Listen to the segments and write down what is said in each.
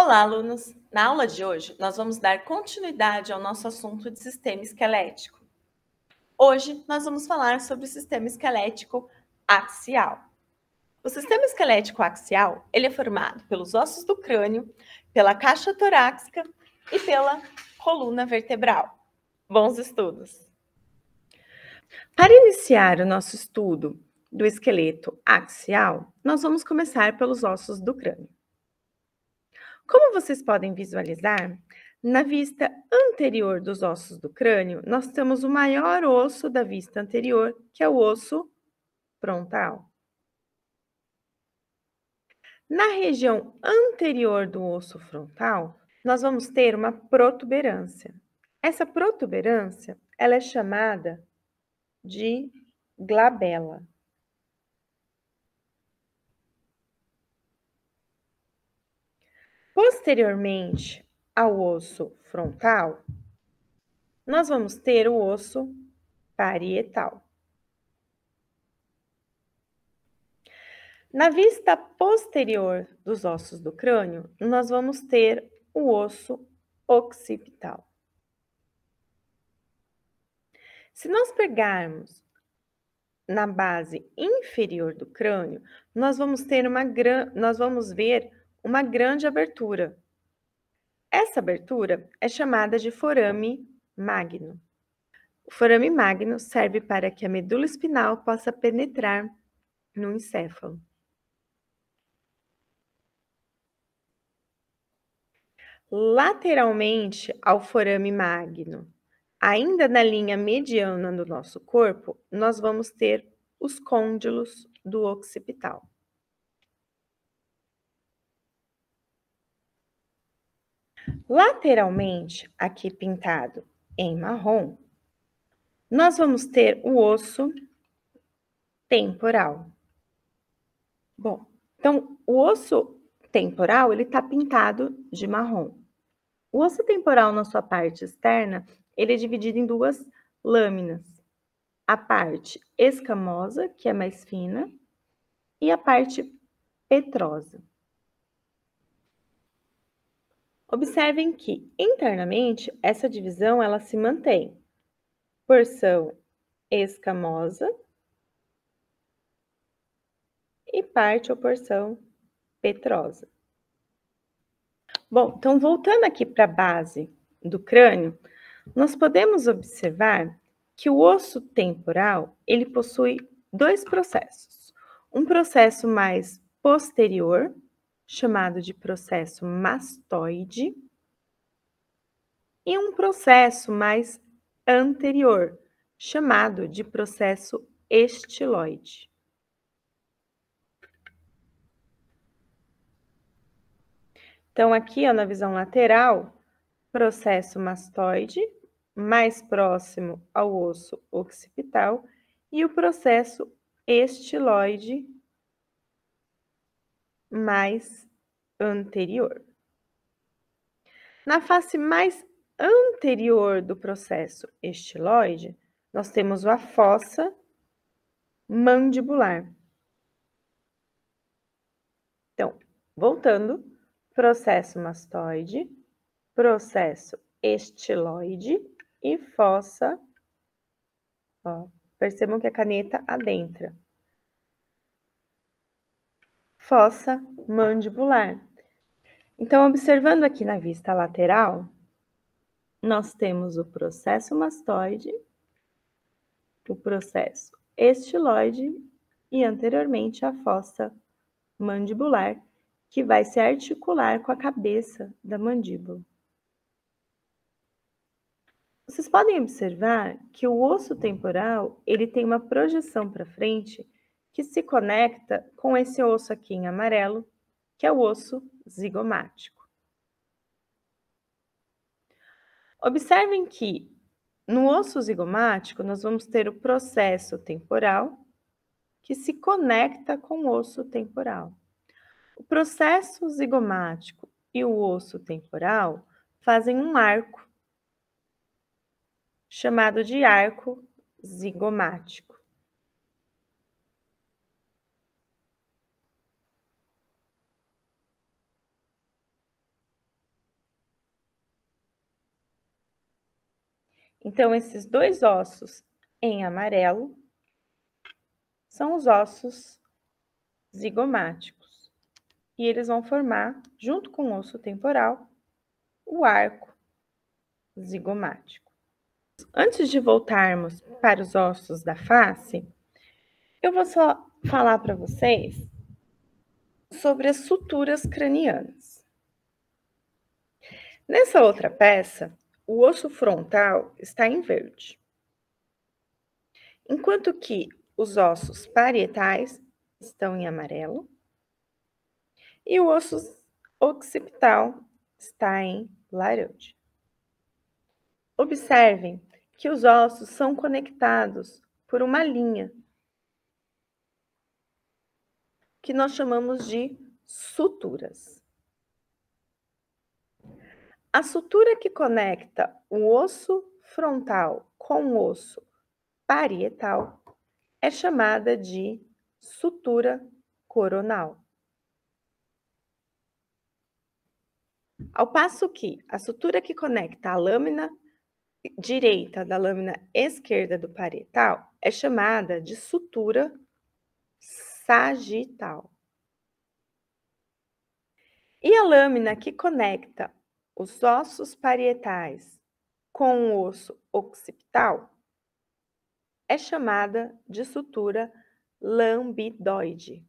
Olá, alunos! Na aula de hoje, nós vamos dar continuidade ao nosso assunto de sistema esquelético. Hoje, nós vamos falar sobre o sistema esquelético axial. O sistema esquelético axial, ele é formado pelos ossos do crânio, pela caixa torácica e pela coluna vertebral. Bons estudos! Para iniciar o nosso estudo do esqueleto axial, nós vamos começar pelos ossos do crânio. Como vocês podem visualizar, na vista anterior dos ossos do crânio, nós temos o maior osso da vista anterior, que é o osso frontal. Na região anterior do osso frontal, nós vamos ter uma protuberância. Essa protuberância, ela é chamada de glabela. Posteriormente ao osso frontal, nós vamos ter o osso parietal. Na vista posterior dos ossos do crânio, nós vamos ter o osso occipital. Se nós pegarmos na base inferior do crânio, nós vamos ver uma grande abertura. Essa abertura é chamada de forame magno. O forame magno serve para que a medula espinhal possa penetrar no encéfalo. Lateralmente ao forame magno, ainda na linha mediana do nosso corpo, nós vamos ter os côndilos do occipital. Lateralmente, aqui pintado em marrom, nós vamos ter o osso temporal. Bom, então o osso temporal, ele está pintado de marrom. O osso temporal, na sua parte externa, ele é dividido em duas lâminas. A parte escamosa, que é mais fina, e a parte petrosa. Observem que, internamente, essa divisão ela se mantém. Porção escamosa e parte ou porção petrosa. Bom, então voltando aqui para a base do crânio, nós podemos observar que o osso temporal, ele possui dois processos. Um processo mais posterior, chamado de processo mastoide, e um processo mais anterior, chamado de processo estiloide. Então, aqui, ó, na visão lateral, processo mastoide, mais próximo ao osso occipital, e o processo estiloide, mais anterior. Na face mais anterior do processo estiloide, nós temos a fossa mandibular. Então, voltando, processo mastoide, processo estiloide e fossa, ó, percebam que a caneta adentra. Fossa mandibular. Então, observando aqui na vista lateral, nós temos o processo mastoide, o processo estiloide e, anteriormente, a fossa mandibular, que vai se articular com a cabeça da mandíbula. Vocês podem observar que o osso temporal, ele tem uma projeção para frente que se conecta com esse osso aqui em amarelo, que é o osso zigomático. Observem que no osso zigomático nós vamos ter o processo temporal que se conecta com o osso temporal. O processo zigomático e o osso temporal fazem um arco, chamado de arco zigomático. Então, esses dois ossos em amarelo são os ossos zigomáticos. E eles vão formar, junto com o osso temporal, o arco zigomático. Antes de voltarmos para os ossos da face, eu vou só falar para vocês sobre as suturas cranianas. Nessa outra peça, o osso frontal está em verde, enquanto que os ossos parietais estão em amarelo e o osso occipital está em laranja. Observem que os ossos são conectados por uma linha que nós chamamos de suturas. A sutura que conecta o osso frontal com o osso parietal é chamada de sutura coronal. Ao passo que a sutura que conecta a lâmina direita da lâmina esquerda do parietal é chamada de sutura sagital. E a lâmina que conecta os ossos parietais com o osso occipital é chamada de sutura lambidoide.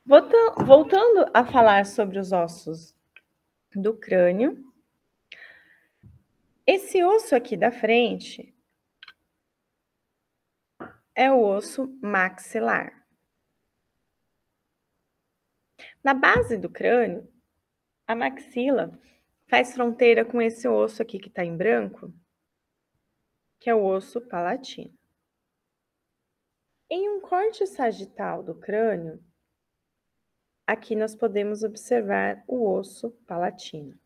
Voltando a falar sobre os ossos do crânio, esse osso aqui da frente é o osso maxilar. Na base do crânio, a maxila faz fronteira com esse osso aqui que está em branco, que é o osso palatino. Em um corte sagital do crânio, aqui nós podemos observar o osso palatino.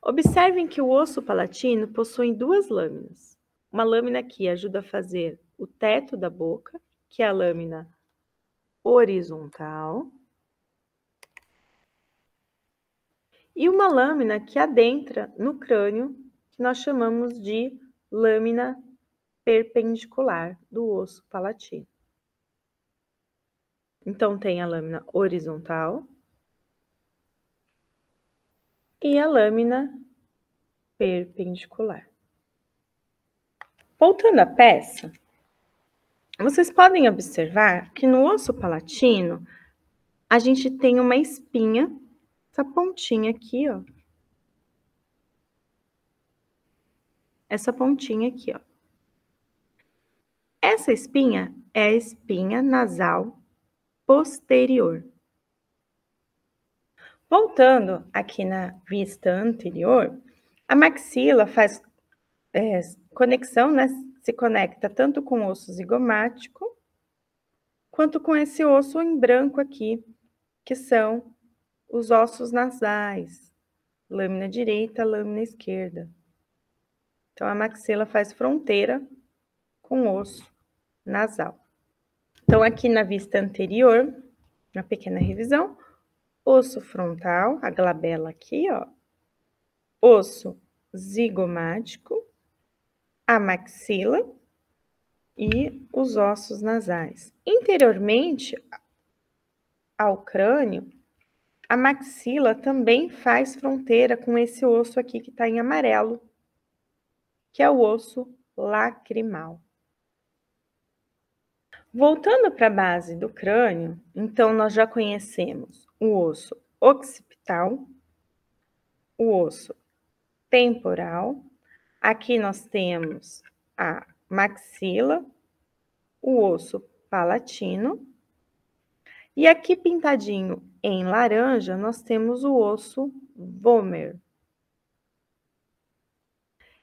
Observem que o osso palatino possui duas lâminas. Uma lâmina que ajuda a fazer o teto da boca, que é a lâmina horizontal, e uma lâmina que adentra no crânio, que nós chamamos de lâmina perpendicular do osso palatino. Então, tem a lâmina horizontal e a lâmina perpendicular. Voltando à peça, vocês podem observar que no osso palatino, a gente tem uma espinha, essa pontinha aqui, ó. Essa pontinha aqui, ó. Essa espinha é a espinha nasal posterior. Voltando aqui na vista anterior, a maxila faz conexão, né? Se conecta tanto com o osso zigomático, quanto com esse osso em branco aqui, que são os ossos nasais, lâmina direita, lâmina esquerda. Então, a maxila faz fronteira com o osso nasal. Então, aqui na vista anterior, uma pequena revisão, osso frontal, a glabela aqui, ó, osso zigomático, a maxila e os ossos nasais. Interiormente ao crânio, a maxila também faz fronteira com esse osso aqui que está em amarelo, que é o osso lacrimal. Voltando para a base do crânio, então nós já conhecemos o osso occipital, o osso temporal, aqui nós temos a maxila, o osso palatino, e aqui pintadinho em laranja nós temos o osso vômer.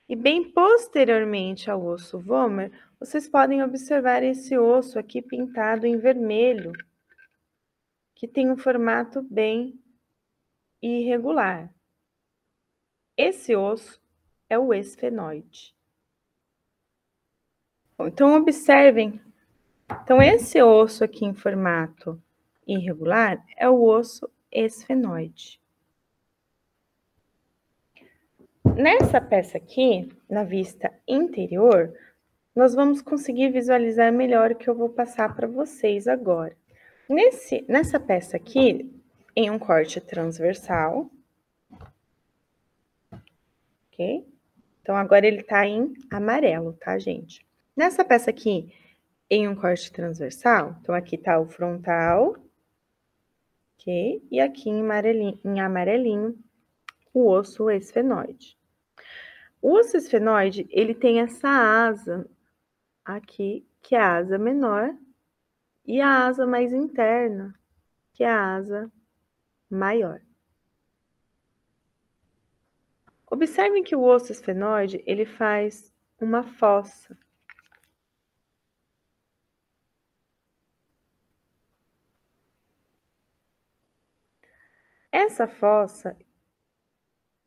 E bem posteriormente ao osso vômer, vocês podem observar esse osso aqui pintado em vermelho, que tem um formato bem irregular. Esse osso é o esfenoide. Bom, então, observem. Então, esse osso aqui em formato irregular é o osso esfenoide. nessa peça aqui, na vista interior, nós vamos conseguir visualizar melhor o que eu vou passar para vocês agora. Nessa peça aqui, em um corte transversal, ok? Então, agora ele tá em amarelo, tá, gente? Nessa peça aqui, em um corte transversal, então aqui tá o frontal, ok? E aqui em amarelinho, o osso esfenoide. O osso esfenoide, ele tem essa asa aqui, que é a asa menor, e a asa mais interna, que é a asa maior. Observem que o osso esfenoide, ele faz uma fossa. Essa fossa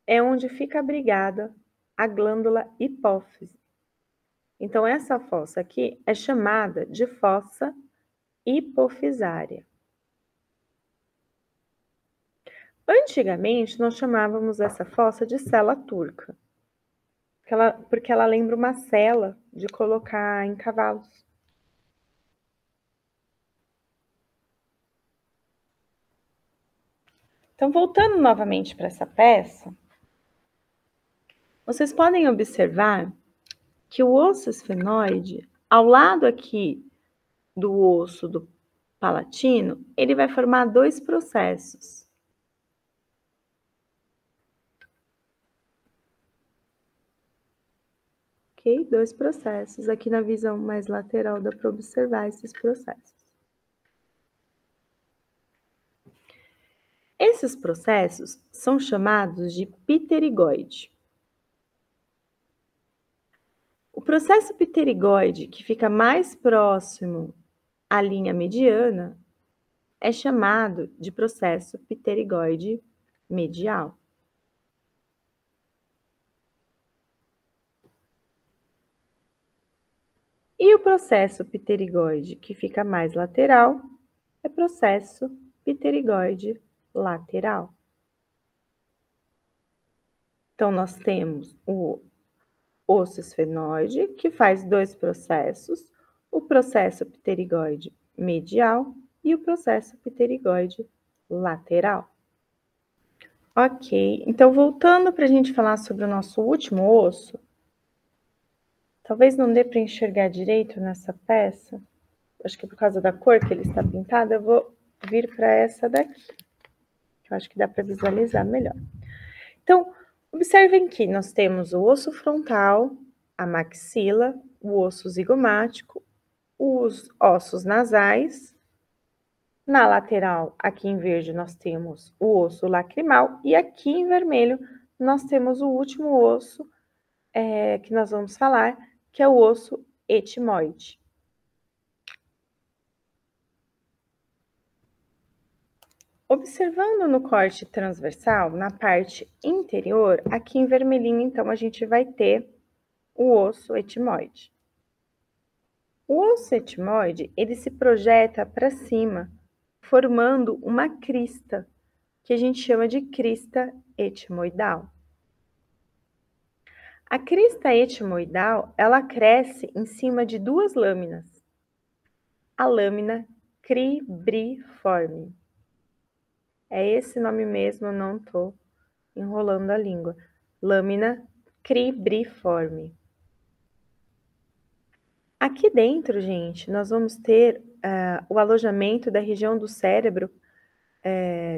é onde fica abrigada a glândula hipófise. Então, essa fossa aqui é chamada de fossa hipofisária. Antigamente, nós chamávamos essa fossa de cela turca, porque ela lembra uma cela de colocar em cavalos. Então, voltando novamente para essa peça, vocês podem observar que o osso esfenoide, ao lado aqui do osso do palatino, ele vai formar dois processos. Ok? Dois processos. Aqui na visão mais lateral dá para observar esses processos. Esses processos são chamados de pterigoide. O processo pterigoide, que fica mais próximo à linha mediana, é chamado de processo pterigoide medial. E o processo pterigoide, que fica mais lateral, é processo pterigoide lateral. Então, nós temos o osso esfenoide, que faz dois processos, o processo pterigoide medial e o processo pterigoide lateral. Ok, então voltando para a gente falar sobre o nosso último osso, talvez não dê para enxergar direito nessa peça, acho que por causa da cor que ele está pintado, eu vou vir para essa daqui, que eu acho que dá para visualizar melhor. Então, observem que nós temos o osso frontal, a maxila, o osso zigomático, os ossos nasais. Na lateral, aqui em verde, nós temos o osso lacrimal e aqui em vermelho nós temos o último osso que nós vamos falar, que é o osso etimoide. Observando no corte transversal, na parte interior, aqui em vermelhinho, então, a gente vai ter o osso etimoide. O osso etimoide, ele se projeta para cima, formando uma crista, que a gente chama de crista etimoidal. A crista etimoidal, ela cresce em cima de duas lâminas. A lâmina cribriforme. É esse nome mesmo, eu não estou enrolando a língua. Lâmina cribriforme. Aqui dentro, gente, nós vamos ter o alojamento da região do cérebro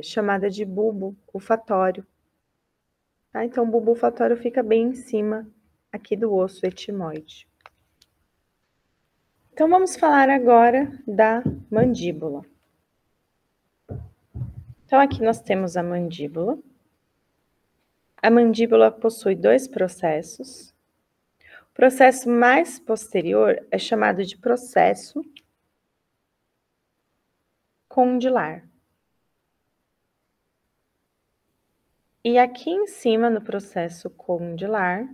chamada de bulbo olfatório. Tá? Então, o bulbo olfatório fica bem em cima aqui do osso etimoide. Então, vamos falar agora da mandíbula. Então, aqui nós temos a mandíbula. A mandíbula possui dois processos. O processo mais posterior é chamado de processo condilar. E aqui em cima, no processo condilar,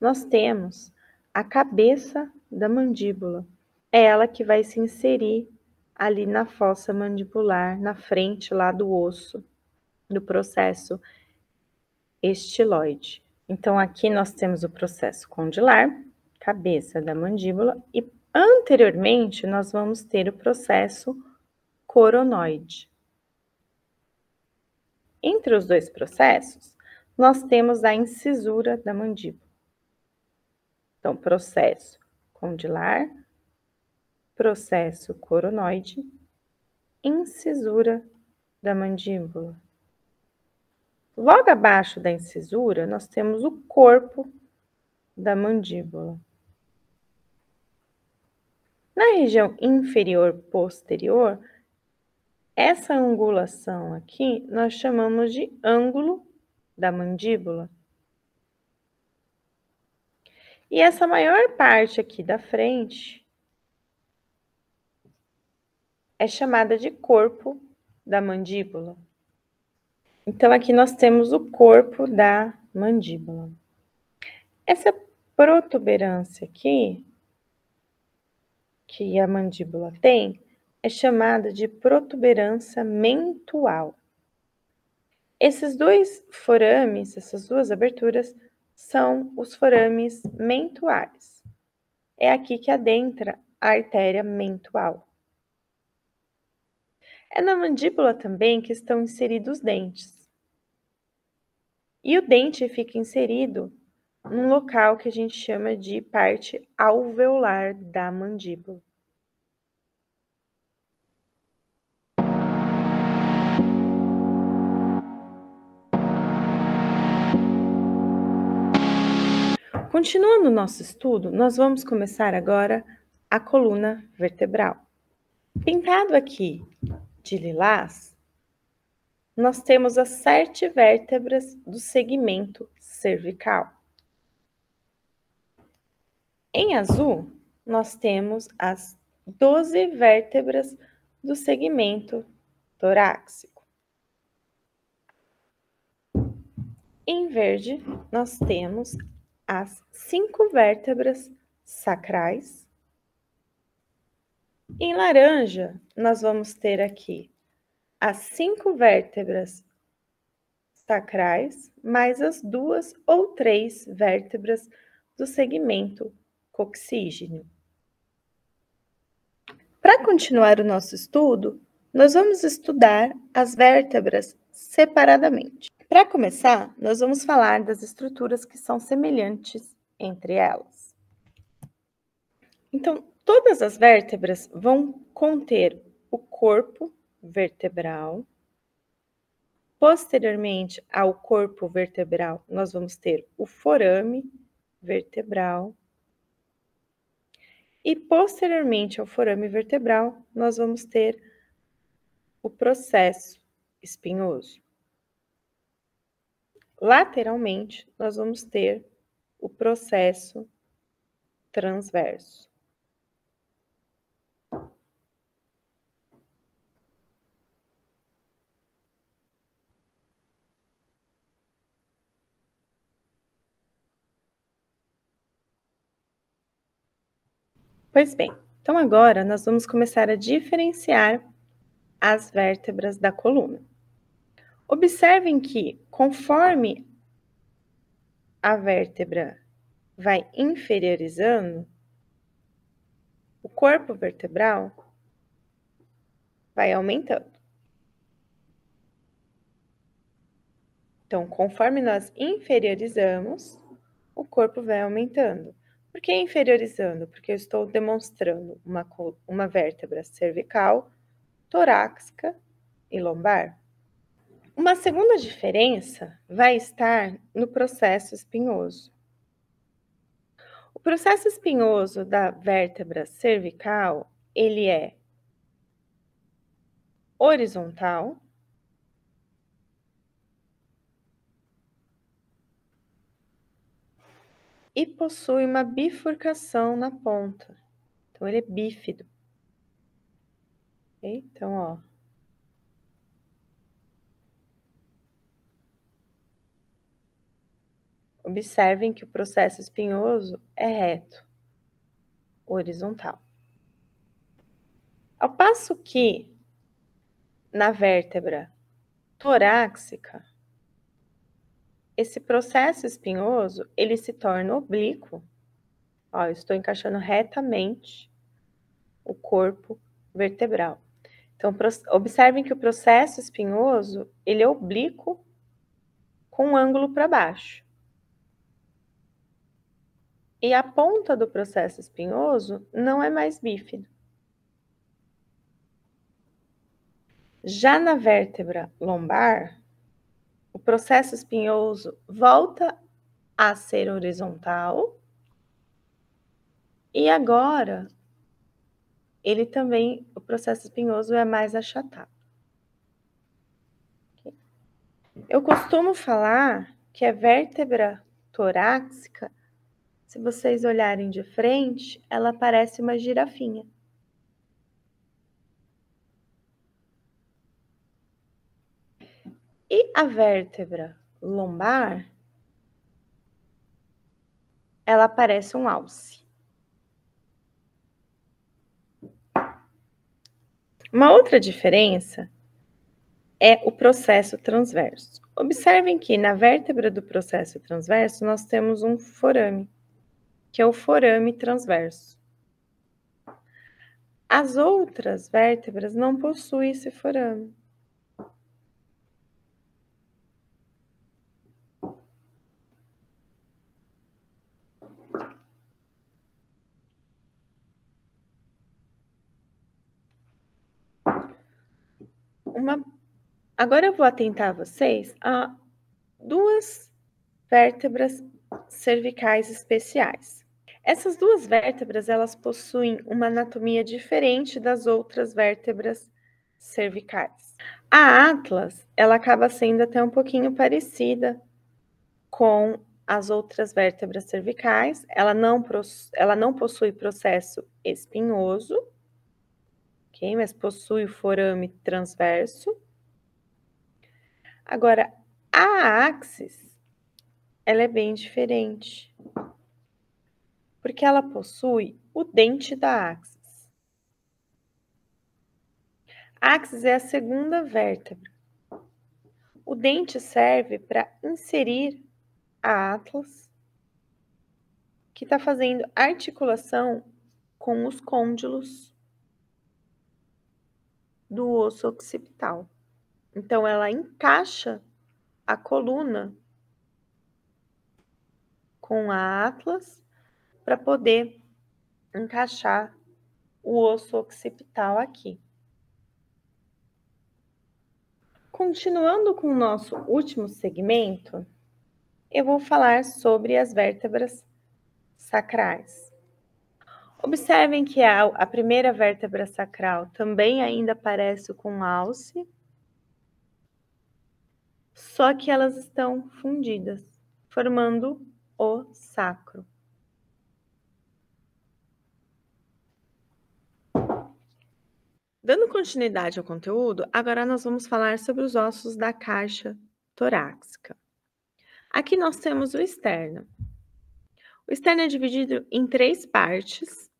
nós temos a cabeça da mandíbula. É ela que vai se inserir ali na fossa mandibular, na frente lá do osso, do processo estiloide. Então, aqui nós temos o processo condilar, cabeça da mandíbula, e anteriormente nós vamos ter o processo coronoide. Entre os dois processos, nós temos a incisura da mandíbula. Então, processo condilar, processo coronoide, incisura da mandíbula. Logo abaixo da incisura, nós temos o corpo da mandíbula. Na região inferior posterior, essa angulação aqui nós chamamos de ângulo da mandíbula. E essa maior parte aqui da frente é chamada de corpo da mandíbula. Então, aqui nós temos o corpo da mandíbula. Essa protuberância aqui, que a mandíbula tem, é chamada de protuberância mentual. Esses dois forames, essas duas aberturas, são os forames mentuais. É aqui que adentra a artéria mentual. É na mandíbula também que estão inseridos os dentes. E o dente fica inserido num local que a gente chama de parte alveolar da mandíbula. Continuando o nosso estudo, nós vamos começar agora a coluna vertebral. Pintado aqui de lilás, nós temos as 7 vértebras do segmento cervical. Em azul, nós temos as 12 vértebras do segmento torácico. Em verde, nós temos as 5 vértebras sacrais. Em laranja, nós vamos ter aqui as 5 vértebras sacrais, mais as 2 ou 3 vértebras do segmento coxígeno. Para continuar o nosso estudo, nós vamos estudar as vértebras separadamente. Para começar, nós vamos falar das estruturas que são semelhantes entre elas. Então, todas as vértebras vão conter o corpo vertebral. Posteriormente ao corpo vertebral, nós vamos ter o forame vertebral. E posteriormente ao forame vertebral, nós vamos ter o processo espinhoso. Lateralmente, nós vamos ter o processo transverso. Pois bem, então agora nós vamos começar a diferenciar as vértebras da coluna. Observem que, conforme a vértebra vai inferiorizando, o corpo vertebral vai aumentando. Então, conforme nós inferiorizamos, o corpo vai aumentando. Por que inferiorizando? Porque eu estou demonstrando uma vértebra cervical, torácica e lombar. Uma segunda diferença vai estar no processo espinhoso. O processo espinhoso da vértebra cervical, ele é horizontal e possui uma bifurcação na ponta. Então, ele é bífido. Okay? Então, ó. Observem que o processo espinhoso é reto, horizontal. Ao passo que, na vértebra torácica, esse processo espinhoso, ele se torna oblíquo. Ó, eu estou encaixando retamente o corpo vertebral. Então, observem que o processo espinhoso, ele é oblíquo com um ângulo para baixo. E a ponta do processo espinhoso não é mais bífido. Já na vértebra lombar, o processo espinhoso volta a ser horizontal e agora o processo espinhoso é mais achatado. Eu costumo falar que a vértebra torácica, se vocês olharem de frente, ela parece uma girafinha. E a vértebra lombar, ela parece um alce. Uma outra diferença é o processo transverso. Observem que na vértebra do processo transverso nós temos um forame, que é o forame transverso. As outras vértebras não possuem esse forame. Agora eu vou atentar vocês a duas vértebras cervicais especiais. Essas duas vértebras, elas possuem uma anatomia diferente das outras vértebras cervicais. A atlas, ela acaba sendo até um pouquinho parecida com as outras vértebras cervicais. Ela não possui processo espinhoso, ok? Mas possui o forame transverso. Agora, a axis, ela é bem diferente, porque ela possui o dente da axis. A axis é a segunda vértebra. O dente serve para inserir a atlas, que está fazendo articulação com os côndilos do osso occipital. Então, ela encaixa a coluna com a atlas para poder encaixar o osso occipital aqui. Continuando com o nosso último segmento, eu vou falar sobre as vértebras sacrais. Observem que a primeira vértebra sacral também ainda parece com alce, só que elas estão fundidas, formando o sacro. Dando continuidade ao conteúdo, agora nós vamos falar sobre os ossos da caixa torácica. Aqui nós temos o externo. O externo é dividido em três partes.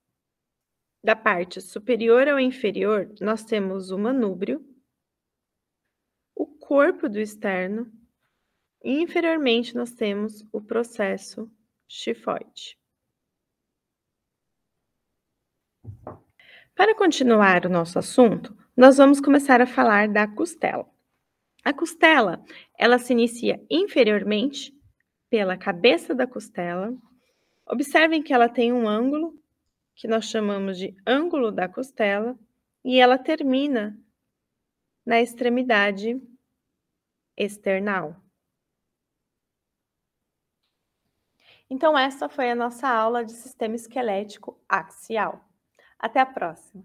Da parte superior ao inferior, nós temos o manúbrio, o corpo do externo e inferiormente nós temos o processo xifoide. Para continuar o nosso assunto, nós vamos começar a falar da costela. A costela, ela se inicia inferiormente pela cabeça da costela. Observem que ela tem um ângulo, que nós chamamos de ângulo da costela, e ela termina na extremidade external. Então, essa foi a nossa aula de sistema esquelético axial. Até a próxima!